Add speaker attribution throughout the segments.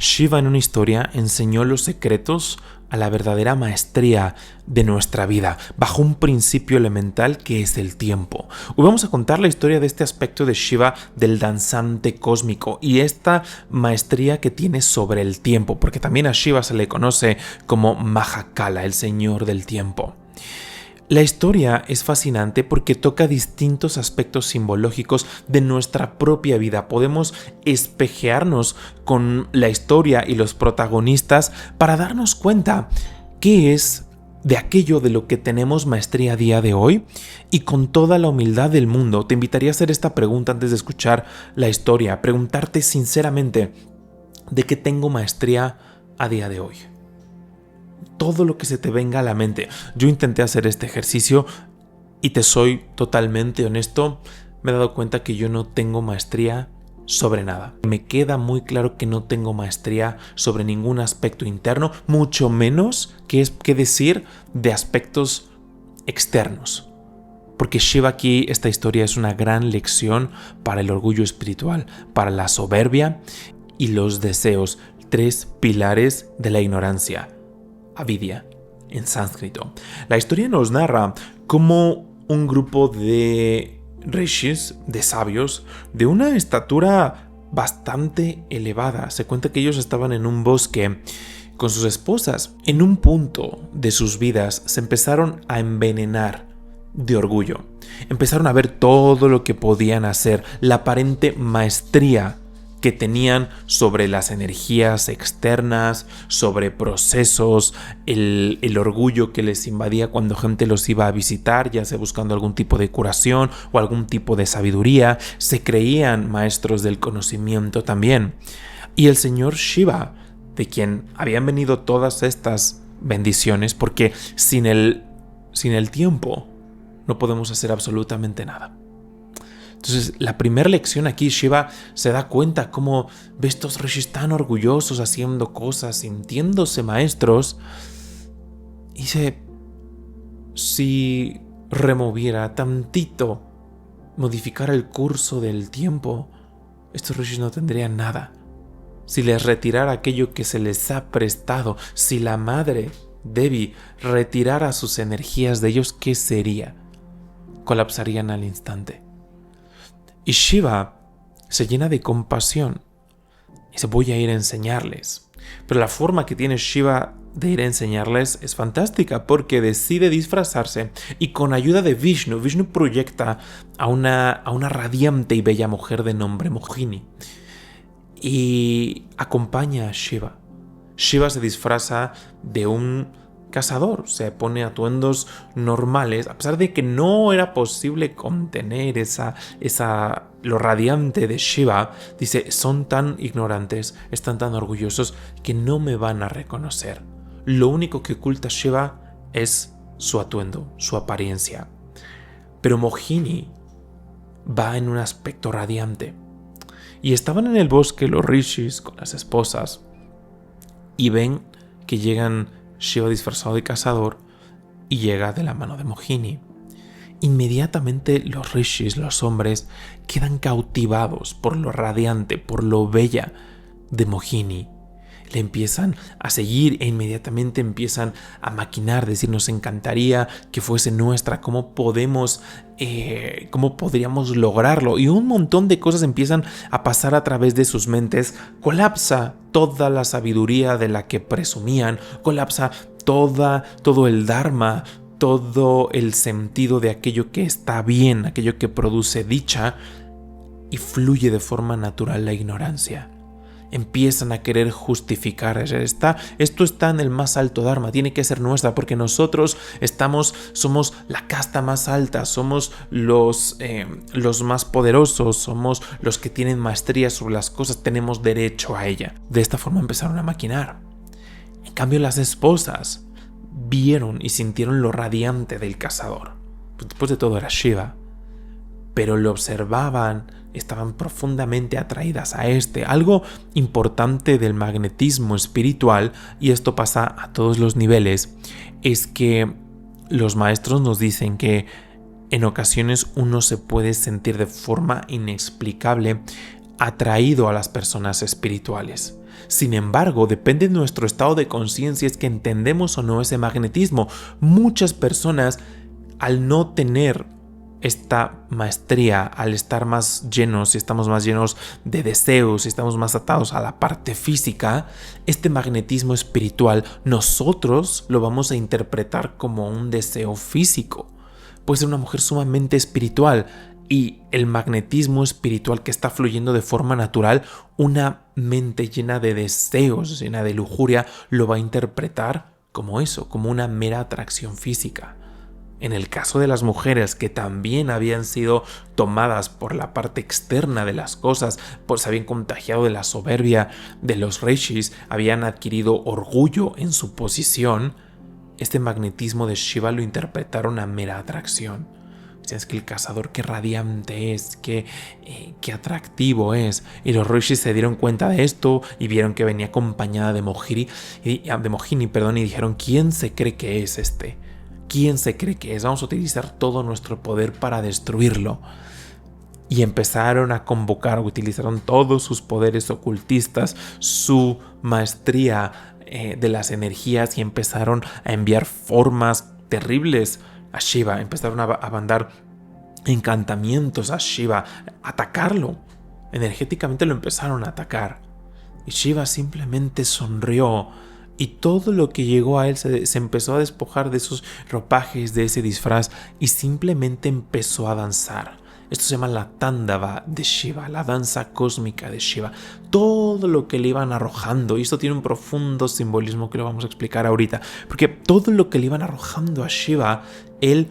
Speaker 1: Shiva en una historia enseñó los secretos a la verdadera maestría de nuestra vida, bajo un principio elemental que es el tiempo. Hoy vamos a contar la historia de este aspecto de Shiva, del danzante cósmico, y esta maestría que tiene sobre el tiempo, porque también a Shiva se le conoce como Mahakala, el señor del tiempo. La historia es fascinante porque toca distintos aspectos simbológicos de nuestra propia vida. Podemos espejearnos con la historia y los protagonistas para darnos cuenta qué es de aquello de lo que tenemos maestría a día de hoy. Y con toda la humildad del mundo, te invitaría a hacer esta pregunta antes de escuchar la historia. Preguntarte sinceramente, ¿de qué tengo maestría a día de hoy? Todo lo que se te venga a la mente. Yo intenté hacer este ejercicio y te soy totalmente honesto, me he dado cuenta que yo no tengo maestría sobre nada. Me queda muy claro que no tengo maestría sobre ningún aspecto interno, mucho menos que decir de aspectos externos. Porque Shiva aquí, esta historia es una gran lección para el orgullo espiritual, para la soberbia y los deseos, 3 pilares de la ignorancia. Avidya, en sánscrito. La historia nos narra cómo un grupo de rishis, de sabios, de una estatura bastante elevada. Se cuenta que ellos estaban en un bosque con sus esposas. En un punto de sus vidas se empezaron a envenenar de orgullo. Empezaron a ver todo lo que podían hacer, la aparente maestría que tenían sobre las energías externas, sobre procesos, el orgullo que les invadía cuando gente los iba a visitar, ya sea buscando algún tipo de curación o algún tipo de sabiduría. Se creían maestros del conocimiento también. Y el señor Shiva, de quien habían venido todas estas bendiciones, porque sin el tiempo no podemos hacer absolutamente nada. Entonces, la primera lección aquí, Shiva se da cuenta cómo ve estos rishis tan orgullosos haciendo cosas, sintiéndose maestros. Y dice, si removiera tantito, modificara el curso del tiempo, estos rishis no tendrían nada. Si les retirara aquello que se les ha prestado, si la madre Devi retirara sus energías de ellos, ¿qué sería? Colapsarían al instante. Y Shiva se llena de compasión y dice, voy a ir a enseñarles. Pero la forma que tiene Shiva de ir a enseñarles es fantástica porque decide disfrazarse y con ayuda de Vishnu proyecta a una radiante y bella mujer de nombre Mohini y acompaña a Shiva. Shiva se disfraza de un cazador, se pone atuendos normales, a pesar de que no era posible contener lo radiante de Shiva. Dice, son tan ignorantes, están tan orgullosos que no me van a reconocer. Lo único que oculta Shiva es su atuendo, su apariencia. Pero Mohini va en un aspecto radiante. Y estaban en el bosque los rishis con las esposas y ven que llegan Shiva disfrazado de cazador y llega de la mano de Mohini. Inmediatamente los rishis, los hombres, quedan cautivados por lo radiante, por lo bella de Mohini. Le empiezan a seguir e inmediatamente empiezan a maquinar, decir, nos encantaría que fuese nuestra, cómo podríamos lograrlo. Y un montón de cosas empiezan a pasar a través de sus mentes. Colapsa toda la sabiduría de la que presumían, colapsa todo el dharma, todo el sentido de aquello que está bien, aquello que produce dicha, y fluye de forma natural la ignorancia. Empiezan a querer justificar, esto está en el más alto dharma, tiene que ser nuestra porque nosotros somos la casta más alta, somos los más poderosos, somos los que tienen maestría sobre las cosas, tenemos derecho a ella. De esta forma empezaron a maquinar. En cambio, las esposas vieron y sintieron lo radiante del cazador. Después de todo era Shiva, pero lo observaban, estaban profundamente atraídas a algo importante del magnetismo espiritual, y esto pasa a todos los niveles, es que los maestros nos dicen que en ocasiones uno se puede sentir de forma inexplicable atraído a las personas espirituales. Sin embargo, depende de nuestro estado de conciencia es que entendemos o no ese magnetismo. Muchas personas, al no tener esta maestría, al estar más llenos, si estamos más llenos de deseos, si estamos más atados a la parte física, este magnetismo espiritual nosotros lo vamos a interpretar como un deseo físico. Puede ser una mujer sumamente espiritual y el magnetismo espiritual que está fluyendo de forma natural, una mente llena de deseos, llena de lujuria, lo va a interpretar como eso, como una mera atracción física. En el caso de las mujeres que también habían sido tomadas por la parte externa de las cosas, pues se habían contagiado de la soberbia de los rishis, habían adquirido orgullo en su posición, este magnetismo de Shiva lo interpretaron a mera atracción. Es que el cazador, qué radiante es, qué atractivo es. Y los rishis se dieron cuenta de esto y vieron que venía acompañada de Mohini, y dijeron, ¿quién se cree que es este? ¿Quién se cree que es? Vamos a utilizar todo nuestro poder para destruirlo. Y empezaron a convocar, utilizaron todos sus poderes ocultistas, su maestría de las energías y empezaron a enviar formas terribles a Shiva. Empezaron a mandar encantamientos a Shiva, a atacarlo. Energéticamente lo empezaron a atacar. Y Shiva simplemente sonrió. Y todo lo que llegó a él se empezó a despojar de esos ropajes, de ese disfraz, y simplemente empezó a danzar. Esto se llama la Tándava de Shiva, la danza cósmica de Shiva. Todo lo que le iban arrojando, y esto tiene un profundo simbolismo que lo vamos a explicar ahorita, porque todo lo que le iban arrojando a Shiva, él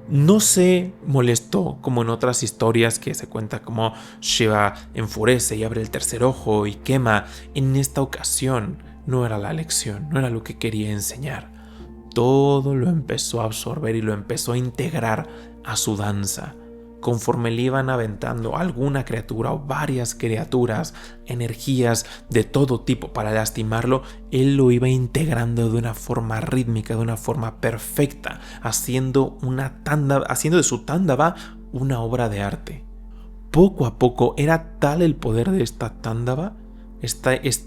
Speaker 1: no se molestó como en otras historias que se cuenta como Shiva enfurece y abre el tercer ojo y quema. En esta ocasión no era la lección, no era lo que quería enseñar. Todo lo empezó a absorber y lo empezó a integrar a su danza. Conforme le iban aventando alguna criatura o varias criaturas, energías de todo tipo para lastimarlo, él lo iba integrando de una forma rítmica, de una forma perfecta, haciendo de su tándava una obra de arte. Poco a poco era tal el poder de esta tándava.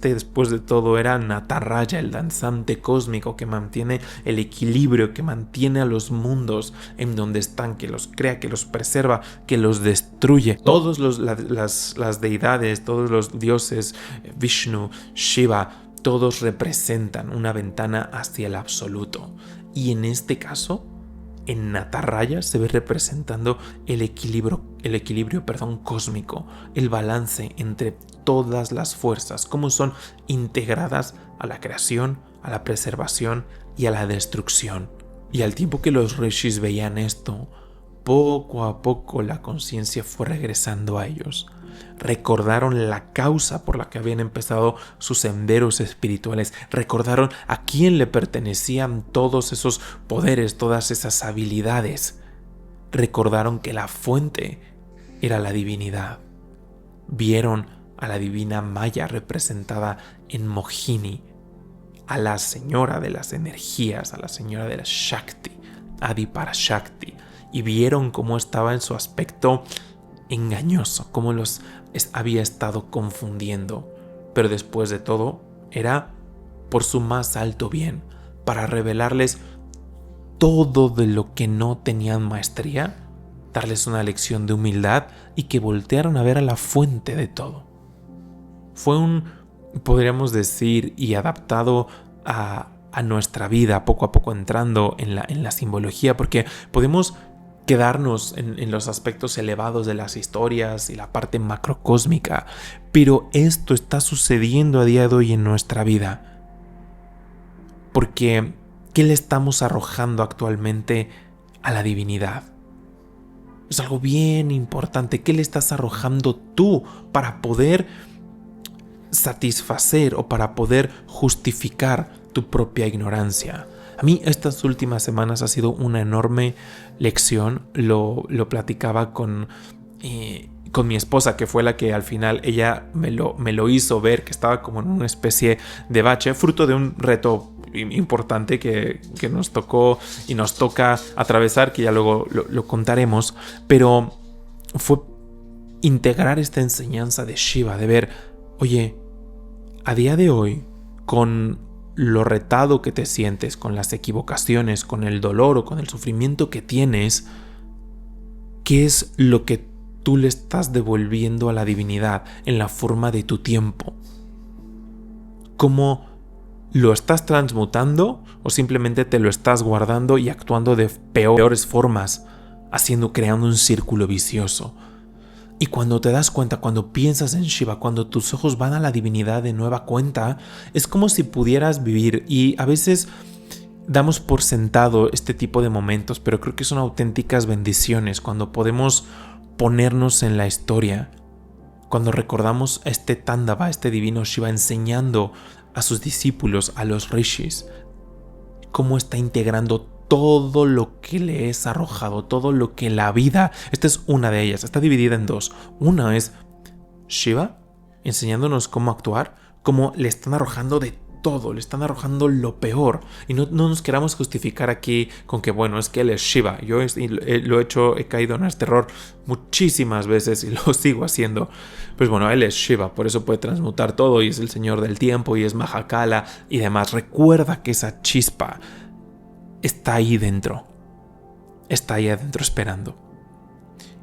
Speaker 1: Después de todo era Nataraya, el danzante cósmico que mantiene el equilibrio, que mantiene a los mundos en donde están, que los crea, que los preserva, que los destruye. Todas las deidades, todos los dioses, Vishnu, Shiva, todos representan una ventana hacia el absoluto. Y en este caso, en Nataraya se ve representando el equilibrio cósmico, el balance entre todas las fuerzas, cómo son integradas a la creación, a la preservación y a la destrucción. Y al tiempo que los rishis veían esto, poco a poco la conciencia fue regresando a ellos. Recordaron la causa por la que habían empezado sus senderos espirituales. Recordaron a quién le pertenecían todos esos poderes, todas esas habilidades. Recordaron que la fuente era la divinidad. Vieron a la divina Maya representada en Mohini, a la señora de las energías, a la señora de la Shakti, Adi Parashakti, y vieron cómo estaba en su aspecto engañoso, cómo los había estado confundiendo, pero después de todo era por su más alto bien, para revelarles todo de lo que no tenían maestría, darles una lección de humildad y que voltearon a ver a la fuente de todo. Fue podríamos decir, y adaptado a nuestra vida, poco a poco entrando en la simbología, porque podemos quedarnos en los aspectos elevados de las historias y la parte macrocósmica, pero esto está sucediendo a día de hoy en nuestra vida. Porque, ¿qué le estamos arrojando actualmente a la divinidad? Es algo bien importante. ¿Qué le estás arrojando tú para poder satisfacer o para poder justificar tu propia ignorancia? A mí estas últimas semanas ha sido una enorme lección. Lo platicaba con mi esposa, que fue la que al final ella me lo hizo ver, que estaba como en una especie de bache, fruto de un reto importante que nos tocó y nos toca atravesar, que ya luego lo contaremos, pero fue integrar esta enseñanza de Shiva, de ver, oye, a día de hoy, con lo retado que te sientes, con las equivocaciones, con el dolor o con el sufrimiento que tienes, ¿qué es lo que tú le estás devolviendo a la divinidad en la forma de tu tiempo? ¿Cómo lo estás transmutando o simplemente te lo estás guardando y actuando de peores formas, creando un círculo vicioso? Y cuando te das cuenta, cuando piensas en Shiva, cuando tus ojos van a la divinidad de nueva cuenta, es como si pudieras vivir. Y a veces damos por sentado este tipo de momentos, pero creo que son auténticas bendiciones cuando podemos ponernos en la historia, cuando recordamos a este Tándava, a este divino Shiva enseñando a sus discípulos, a los rishis, cómo está integrando todo lo que le es arrojado, todo lo que la vida, esta es una de ellas, está dividida en dos. Una es Shiva enseñándonos cómo actuar, cómo le están arrojando de todo, le están arrojando lo peor. Y no nos queramos justificar aquí con que, bueno, es que él es Shiva. Yo he caído en este error muchísimas veces y lo sigo haciendo. Pues bueno, él es Shiva, por eso puede transmutar todo y es el señor del tiempo y es Mahakala y demás. Recuerda que esa chispa está ahí adentro esperando.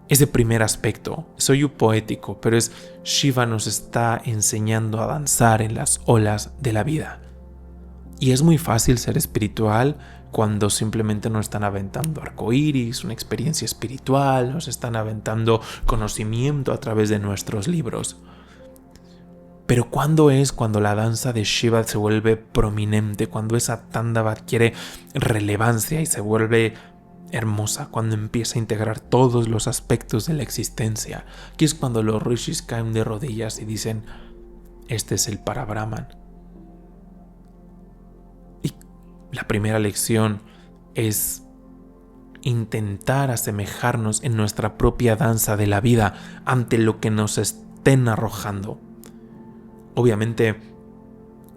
Speaker 1: Ese primer aspecto, soy poético, pero es Shiva nos está enseñando a danzar en las olas de la vida. Y es muy fácil ser espiritual cuando simplemente nos están aventando arcoíris, una experiencia espiritual, nos están aventando conocimiento a través de nuestros libros. Pero ¿cuándo es cuando la danza de Shiva se vuelve prominente? Cuando esa Tándava adquiere relevancia y se vuelve hermosa, cuando empieza a integrar todos los aspectos de la existencia. Aquí es cuando los rishis caen de rodillas y dicen: este es el Parabrahman. Y la primera lección es intentar asemejarnos en nuestra propia danza de la vida ante lo que nos estén arrojando. Obviamente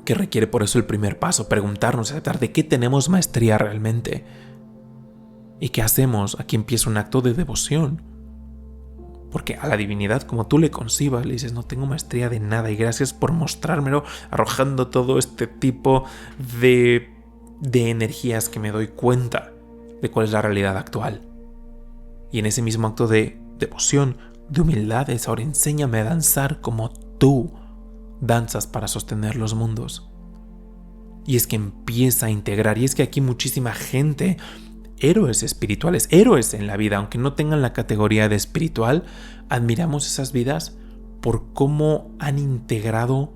Speaker 1: que requiere por eso el primer paso, preguntarnos, aceptar de qué tenemos maestría realmente. ¿Y qué hacemos? Aquí empieza un acto de devoción. Porque a la divinidad, como tú le concibas, le dices: no tengo maestría de nada y gracias por mostrármelo, arrojando todo este tipo de energías que me doy cuenta de cuál es la realidad actual. Y en ese mismo acto de devoción, de humildad, es: ahora enséñame a danzar como tú danzas para sostener los mundos. Y es que empieza a integrar, y es que aquí muchísima gente, héroes espirituales, héroes en la vida, aunque no tengan la categoría de espiritual, admiramos esas vidas por cómo han integrado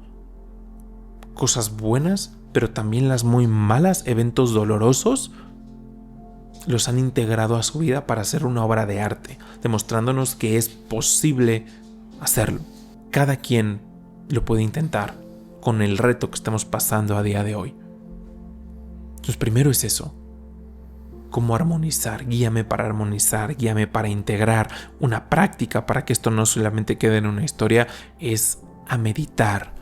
Speaker 1: cosas buenas, pero también las muy malas, eventos dolorosos, los han integrado a su vida para hacer una obra de arte, demostrándonos que es posible hacerlo. Cada quien lo puede intentar con el reto que estamos pasando a día de hoy. Entonces, primero es eso. ¿Cómo armonizar? Guíame para integrar una práctica para que esto no solamente quede en una historia, es a meditar.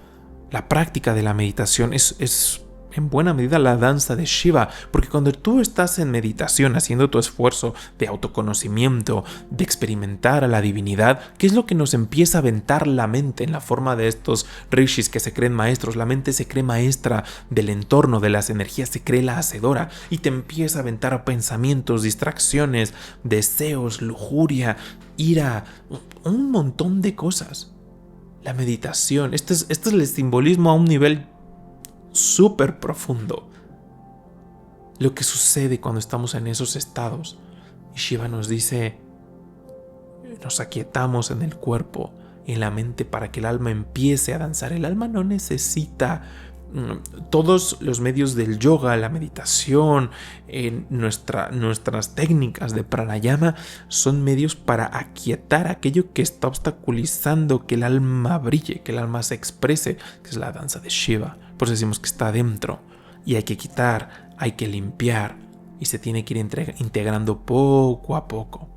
Speaker 1: La práctica de la meditación es en buena medida la danza de Shiva, porque cuando tú estás en meditación haciendo tu esfuerzo de autoconocimiento, de experimentar a la divinidad, ¿qué es lo que nos empieza a aventar la mente en la forma de estos rishis que se creen maestros? La mente se cree maestra del entorno, de las energías, se cree la hacedora y te empieza a aventar pensamientos, distracciones, deseos, lujuria, ira, un montón de cosas. La meditación, este es el simbolismo a un nivel súper profundo. Lo que sucede cuando estamos en esos estados. Y Shiva nos dice: nos aquietamos en el cuerpo y en la mente para que el alma empiece a danzar. El alma no necesita todos los medios del yoga, la meditación, nuestras técnicas de pranayama son medios para aquietar aquello que está obstaculizando que el alma brille, que el alma se exprese, que es la danza de Shiva. Por eso decimos que está adentro y hay que quitar, hay que limpiar y se tiene que ir integrando poco a poco.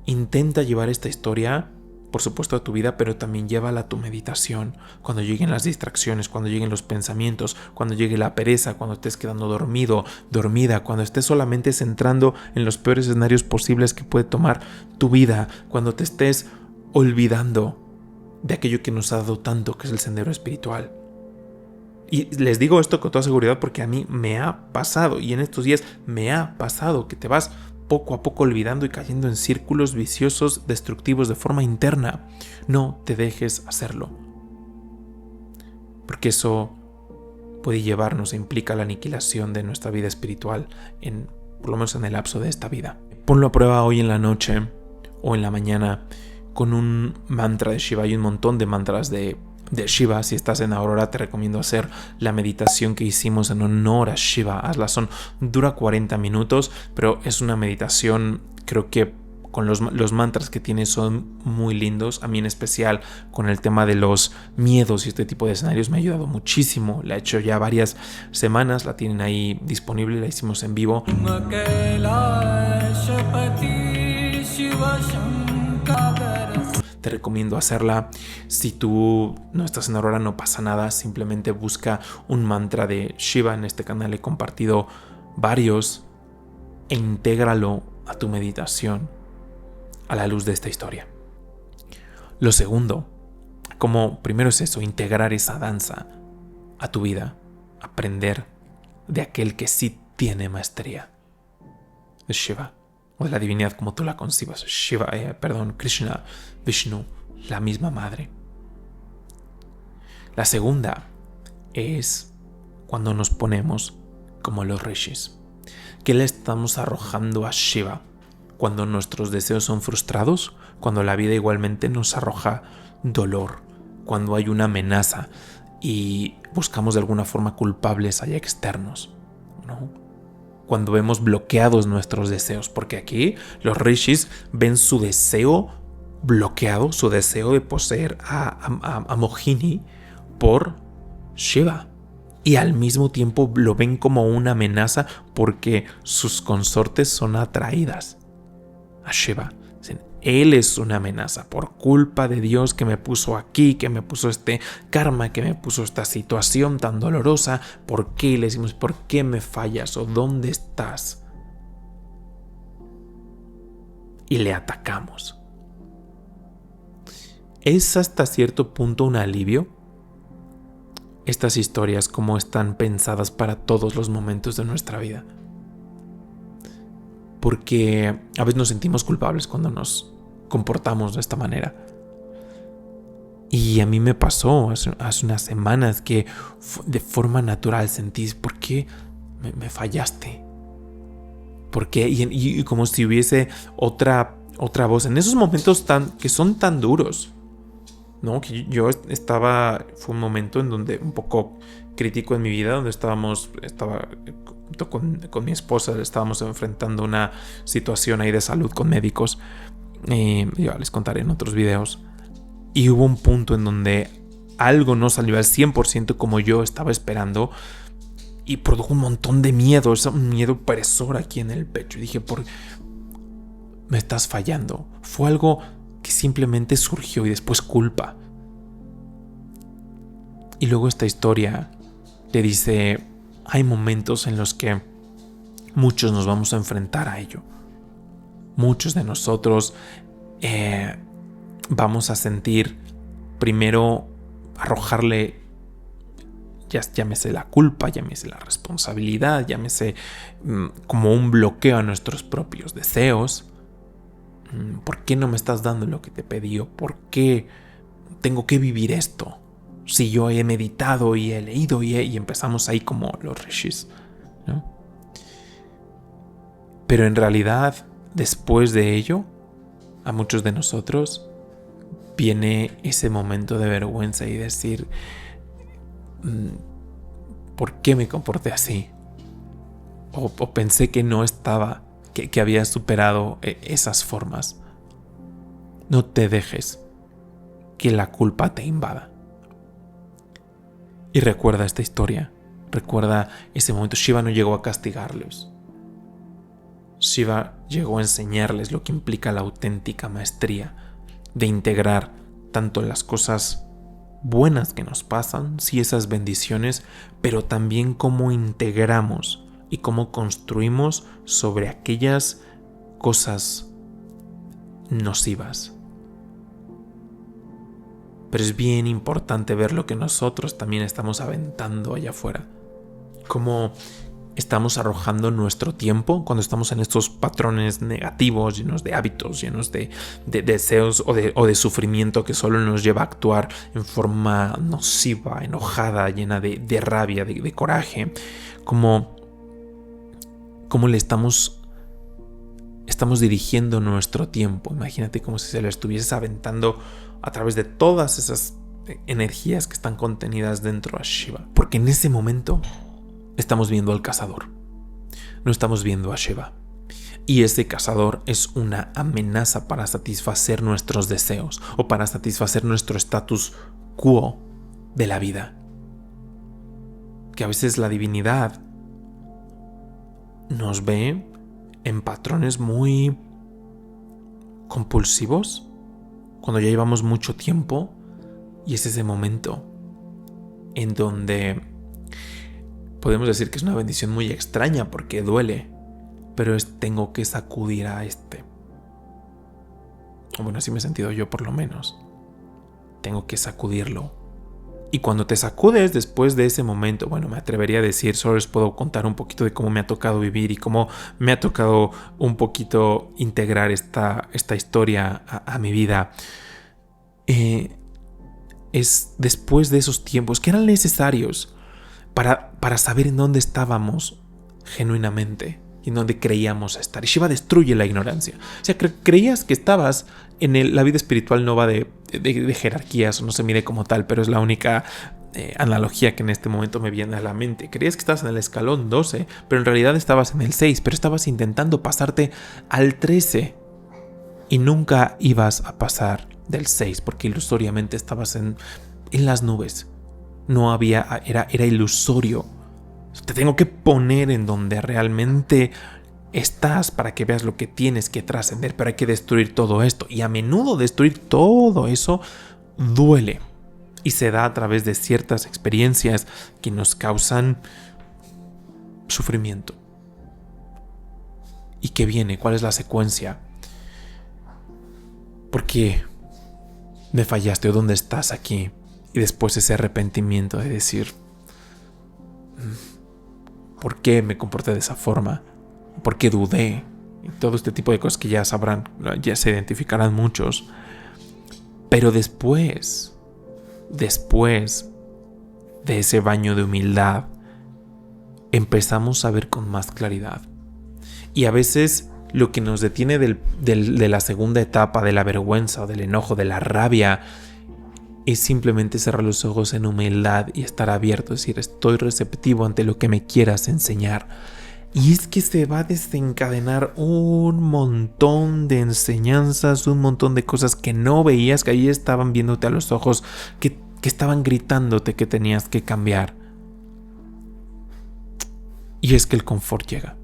Speaker 1: Intenta llevar esta historia, por supuesto, a tu vida, pero también llévala a tu meditación. Cuando lleguen las distracciones, cuando lleguen los pensamientos, cuando llegue la pereza, cuando estés quedando dormido, dormida, cuando estés solamente centrando en los peores escenarios posibles que puede tomar tu vida, cuando te estés olvidando de aquello que nos ha dado tanto, que es el sendero espiritual. Y les digo esto con toda seguridad porque a mí me ha pasado, y en estos días me ha pasado, que te vas poco a poco olvidando y cayendo en círculos viciosos destructivos de forma interna. No te dejes hacerlo, porque eso puede llevarnos e implica la aniquilación de nuestra vida espiritual, por lo menos en el lapso de esta vida. Ponlo a prueba hoy en la noche o en la mañana con un mantra de Shiva. Hay un montón de mantras de Shiva. Si estás en Aurora, te recomiendo hacer la meditación que hicimos en honor a Shiva. Hazla, dura 40 minutos, pero es una meditación, creo que con los mantras que tiene son muy lindos. A mí en especial con el tema de los miedos y este tipo de escenarios me ha ayudado muchísimo. La he hecho ya varias semanas, la tienen ahí disponible, la hicimos en vivo. Te recomiendo hacerla. Si tú no estás en Aurora, no pasa nada, simplemente busca un mantra de Shiva. En este canal he compartido varios e intégralo a tu meditación a la luz de esta historia. Lo segundo, como primero es eso, integrar esa danza a tu vida, aprender de aquel que sí tiene maestría, de Shiva, o de la divinidad como tú la concibas, Krishna, Vishnu, la misma madre. La segunda es cuando nos ponemos como los rishis. ¿Qué le estamos arrojando a Shiva cuando nuestros deseos son frustrados? Cuando la vida igualmente nos arroja dolor, cuando hay una amenaza y buscamos de alguna forma culpables allá externos, ¿no? Cuando vemos bloqueados nuestros deseos, porque aquí los rishis ven su deseo bloqueado, su deseo de poseer a Mohini por Shiva, y al mismo tiempo lo ven como una amenaza porque sus consortes son atraídas a Shiva. Él es una amenaza por culpa de Dios que me puso aquí, que me puso este karma, que me puso esta situación tan dolorosa. ¿Por qué? Le decimos, ¿por qué me fallas? ¿O dónde estás? Y le atacamos. ¿Es hasta cierto punto un alivio? Estas historias, como están pensadas para todos los momentos de nuestra vida. Porque a veces nos sentimos culpables cuando nos comportamos de esta manera. Y a mí me pasó hace unas semanas que de forma natural sentí, ¿por qué me fallaste? ¿Por qué? Y como si hubiese otra voz en esos momentos que son tan duros, ¿no? Que yo fue un momento en donde un poco crítico en mi vida, donde estaba con mi esposa, estábamos enfrentando una situación ahí de salud con médicos. Ya les contaré en otros videos. Y hubo un punto en donde algo no salió al 100% como yo estaba esperando y produjo un montón de miedo, un miedo opresor aquí en el pecho. Y dije, me estás fallando. Fue algo que simplemente surgió y después culpa. Y luego esta historia te dice, hay momentos en los que muchos nos vamos a enfrentar a ello. Muchos de nosotros vamos a sentir primero arrojarle, llámese la culpa, llámese la responsabilidad, llámese como un bloqueo a nuestros propios deseos. ¿Por qué no me estás dando lo que te pedí? ¿Por qué tengo que vivir esto? Si yo he meditado y he leído y empezamos ahí como los rishis, ¿no? Pero en realidad, después de ello, a muchos de nosotros viene ese momento de vergüenza y decir, ¿por qué me comporté así? O pensé que no estaba, que había superado esas formas. No te dejes que la culpa te invada. Y recuerda esta historia, recuerda ese momento. Shiva no llegó a castigarlos. Shiva llegó a enseñarles lo que implica la auténtica maestría de integrar tanto las cosas buenas que nos pasan, sí, esas bendiciones, pero también cómo integramos y cómo construimos sobre aquellas cosas nocivas. pero es bien importante ver lo que nosotros también estamos aventando allá afuera. Cómo estamos arrojando nuestro tiempo cuando estamos en estos patrones negativos, llenos de hábitos, llenos de deseos o de sufrimiento que solo nos lleva a actuar en forma nociva, enojada, llena de rabia, de coraje. Cómo le estamos dirigiendo nuestro tiempo. Imagínate como si se lo estuvieses aventando a través de todas esas energías que están contenidas dentro a Shiva. Porque en ese momento estamos viendo al cazador, no estamos viendo a Shiva. Y ese cazador es una amenaza para satisfacer nuestros deseos o para satisfacer nuestro status quo de la vida. Que a veces la divinidad nos ve en patrones muy compulsivos cuando ya llevamos mucho tiempo, y es ese momento en donde podemos decir que es una bendición muy extraña porque duele, pero tengo que sacudir a bueno, así me he sentido yo, por lo menos. Tengo que sacudirlo. Y cuando te sacudes después de ese momento, bueno, me atrevería a decir, solo les puedo contar un poquito de cómo me ha tocado vivir y cómo me ha tocado un poquito integrar esta historia a mi vida. Es después de esos tiempos que eran necesarios para saber en dónde estábamos genuinamente y en dónde creíamos estar. Y Shiva destruye la ignorancia. O sea, creías que estabas la vida espiritual, no va de jerarquías, no se mide como tal, pero es la única analogía que en este momento me viene a la mente. Creías que estabas en el escalón 12, pero en realidad estabas en el 6, pero estabas intentando pasarte al 13 y nunca ibas a pasar del 6 porque ilusoriamente estabas en las nubes. No había, era ilusorio. Te tengo que poner en donde realmente estás para que veas lo que tienes que trascender, pero hay que destruir todo esto. Y a menudo destruir todo eso duele. Y se da a través de ciertas experiencias que nos causan sufrimiento. ¿Y qué viene? ¿Cuál es la secuencia? ¿Por qué me fallaste o dónde estás aquí? Y después ese arrepentimiento de decir, ¿por qué me comporté de esa forma? ¿Por qué dudé? Y todo este tipo de cosas que ya sabrán, ya se identificarán muchos. Pero después de ese baño de humildad, empezamos a ver con más claridad. Y a veces lo que nos detiene de la segunda etapa, de la vergüenza o del enojo, de la rabia, es simplemente cerrar los ojos en humildad y estar abierto, es decir, estoy receptivo ante lo que me quieras enseñar. Y es que se va a desencadenar un montón de enseñanzas, un montón de cosas que no veías, que ahí estaban viéndote a los ojos, que estaban gritándote que tenías que cambiar. Y es que el confort llega.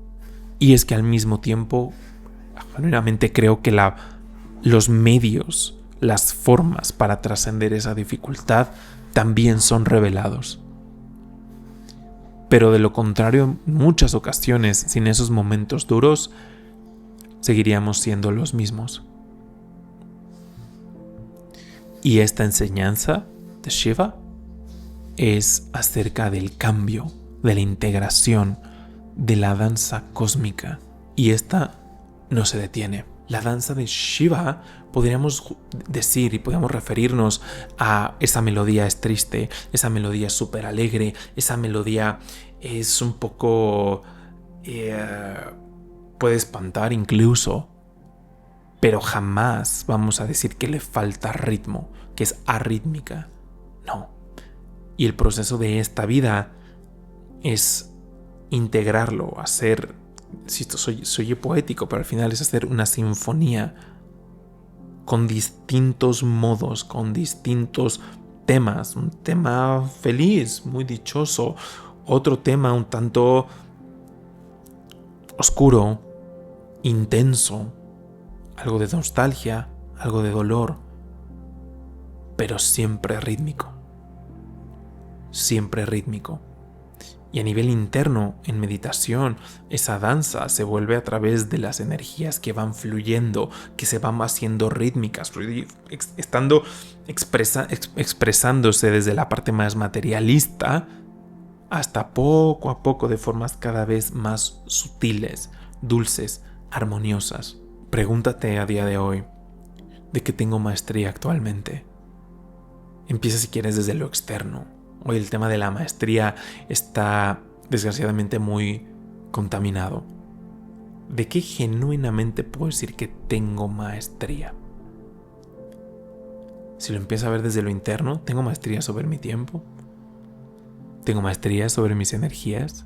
Speaker 1: Y es que al mismo tiempo, genuinamente creo que los medios, las formas para trascender esa dificultad también son revelados. Pero de lo contrario, en muchas ocasiones, sin esos momentos duros, seguiríamos siendo los mismos. Y esta enseñanza de Shiva es acerca del cambio, de la integración, de la danza cósmica. Y esta no se detiene. La danza de Shiva, podríamos decir y podríamos referirnos a esa melodía es triste, esa melodía es súper alegre, esa melodía es un poco... puede espantar incluso, pero jamás vamos a decir que le falta ritmo, que es arrítmica. No. Y el proceso de esta vida es integrarlo, hacer... Si esto soy poético, pero al final es hacer una sinfonía con distintos modos, con distintos temas. Un tema feliz, muy dichoso. Otro tema un tanto oscuro, intenso. Algo de nostalgia, algo de dolor. Pero siempre rítmico. Siempre rítmico. Y a nivel interno, en meditación, esa danza se vuelve a través de las energías que van fluyendo, que se van haciendo rítmicas, expresándose desde la parte más materialista hasta poco a poco de formas cada vez más sutiles, dulces, armoniosas. Pregúntate a día de hoy, ¿de qué tengo maestría actualmente? Empieza si quieres desde lo externo. Hoy el tema de la maestría está desgraciadamente muy contaminado. ¿De qué genuinamente puedo decir que tengo maestría? Si lo empiezo a ver desde lo interno, ¿tengo maestría sobre mi tiempo? ¿Tengo maestría sobre mis energías?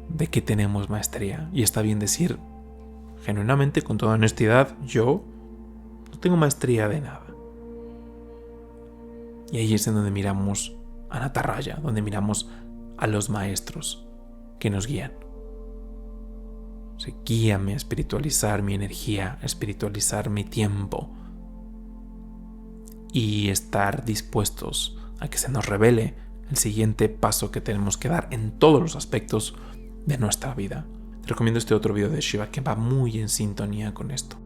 Speaker 1: ¿De qué tenemos maestría? Y está bien decir, genuinamente, con toda honestidad, yo no tengo maestría de nada. Y ahí es en donde miramos a Nataraja, donde miramos a los maestros que nos guían. Guíame a espiritualizar mi energía, a espiritualizar mi tiempo y estar dispuestos a que se nos revele el siguiente paso que tenemos que dar en todos los aspectos de nuestra vida. Te recomiendo este otro video de Shiva que va muy en sintonía con esto.